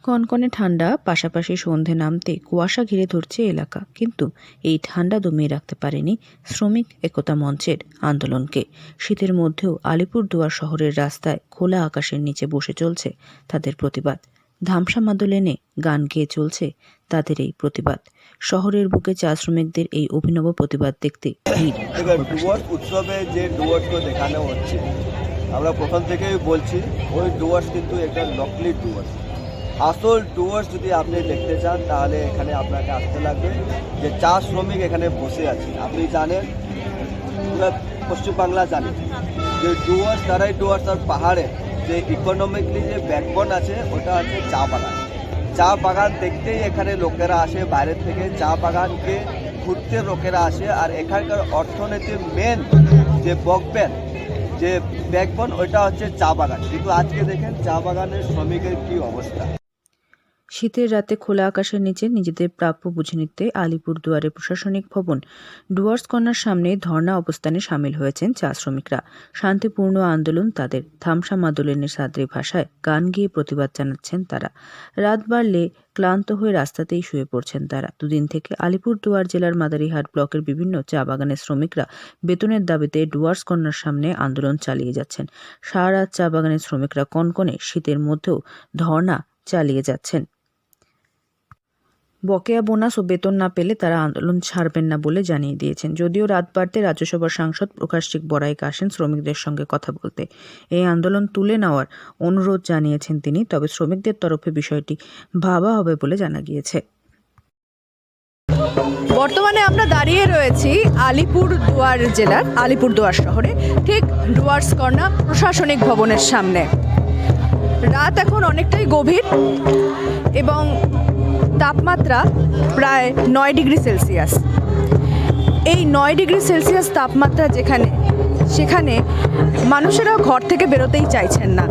কনকনে ঠান্ডা, পাশাপাশি সন্ধে নামতে কুয়াশা ঘিরে ধরছে এলাকা। কিন্তু এই ঠান্ডা দমিয়ে রাখতে পারেনি শ্রমিক একতা মঞ্চের আন্দোলনকে। শীতের মধ্যেও আলিপুরদুয়ার শহরের রাস্তায় খোলা আকাশের নিচে বসে চলছে তাদের প্রতিবাদ। ধামসা মাদল এনে গান গেয়ে চলছে তাদের এই প্রতিবাদ। শহরের বুকে চা শ্রমিকদের এই অভিনব প্রতিবাদ দেখতে ভিড়। ডুয়ার্স উৎসবে যে ডুয়ার্সকে দেখানো হচ্ছে, আমরা প্রথম থেকেই বলছি ওই ডুয়ার্স কিন্তু একটা নকলি ডুয়ার্স। আসল ডুয়ার্স যদি আপনি দেখতে চান তাহলে এখানে আপনাকে আসতে লাগবে। যে চা শ্রমিক এখানে বসে আছে, আপনি জানেন, পুরো পশ্চিমবাংলা জানেন যে ডুয়ার্স, তারাই ডুয়ার্স আর পাহাড়ে যে ইকোনমিকলি যে ব্যাকবোন আছে ওটা হচ্ছে চা বাগান। চা বাগান দেখতেই এখানে লোকেরা আসে, বাইরের থেকে চা বাগানকে ঘুরতে লোকেরা আসে। আর এখানকার অর্থনীতির মেন যে যে ব্যাকবোন ওইটা হচ্ছে চা বাগান। কিন্তু আজকে দেখেন চা বাগানের শ্রমিকের কি অবস্থা। শীতের রাতে খোলা আকাশের নিচে নিজেদের প্রাপ্য বুঝে নিতে আলিপুরদুয়ারের প্রশাসনিক ভবন ডুয়ার্স কর্নার সামনে ধর্ণা অবস্থানে সামিল হয়েছেন চা শ্রমিকরা। শান্তিপূর্ণ আন্দোলন তাদের। ধামসা মাদলের সাদ্রি ভাষায় গান গিয়ে প্রতিবাদ জানাচ্ছেন তারা। রাত বাড়লে ক্লান্ত হয়ে রাস্তাতেই শুয়ে পড়ছেন তারা। দুদিন থেকে আলিপুরদুয়ার জেলার মাদারিহাট ব্লকের বিভিন্ন চা বাগানের শ্রমিকরা বেতনের দাবিতে ডুয়ার্স কর্নার সামনে আন্দোলন চালিয়ে যাচ্ছেন। সারা রাত চা বাগানের শ্রমিকরা কনকনে শীতের মধ্যেও ধর্ণা চালিয়ে যাচ্ছেন। বকেয়া বোনাস ও বেতন না পেলে তারা আন্দোলন ছাড়বেন না বলে জানিয়ে দিয়েছেন। যদিও রাত বাড়তে রাজ্যসভার সাংসদ প্রকাশচিক বড়াইক আসেন শ্রমিকদের সঙ্গে কথা বলতে। এই আন্দোলন তুলে নেওয়ার অনুরোধ জানিয়েছেন তিনি। তবে শ্রমিকদের তরফে বিষয়টি ভাবা হবে বলে জানা গিয়েছে। বর্তমানে আমরা দাঁড়িয়ে রয়েছি আলিপুরদুয়ার জেলার আলিপুরদুয়ার শহরে, ঠিক ডুয়ার্স কর্নার প্রশাসনিক ভবনের সামনে। রাত এখন অনেকটাই গভীর এবং তাপমাত্রা প্রায় 9 ডিগ্রি সেলসিয়াস। এই 9 ডিগ্রি সেলসিয়াস তাপমাত্রা সেখানে মানুষেরা ঘর থেকে বেরোতেই চাইছেন না।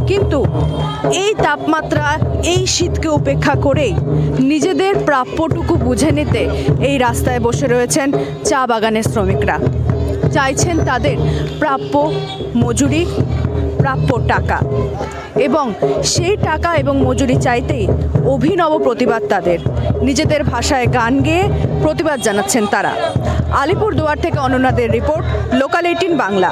কিন্তু এই তাপমাত্রা, এই শীতকে উপেক্ষা করেই নিজেদের প্রাপ্যটুকু বুঝে নিতে এই রাস্তায় বসে রয়েছেন চা বাগানের শ্রমিকরা। চাইছেন তাদের প্রাপ্য মজুরি, প্রাপ্য টাকা, এবং সেই টাকা এবং মজুরি চাইতেই অভিনব প্রতিবাদ তাদের। নিজেদের ভাষায় গান গেয়ে প্রতিবাদ জানাচ্ছেন তারা। আলিপুরদুয়ার থেকে অনন্যাদের রিপোর্ট, লোকাল 18 বাংলা।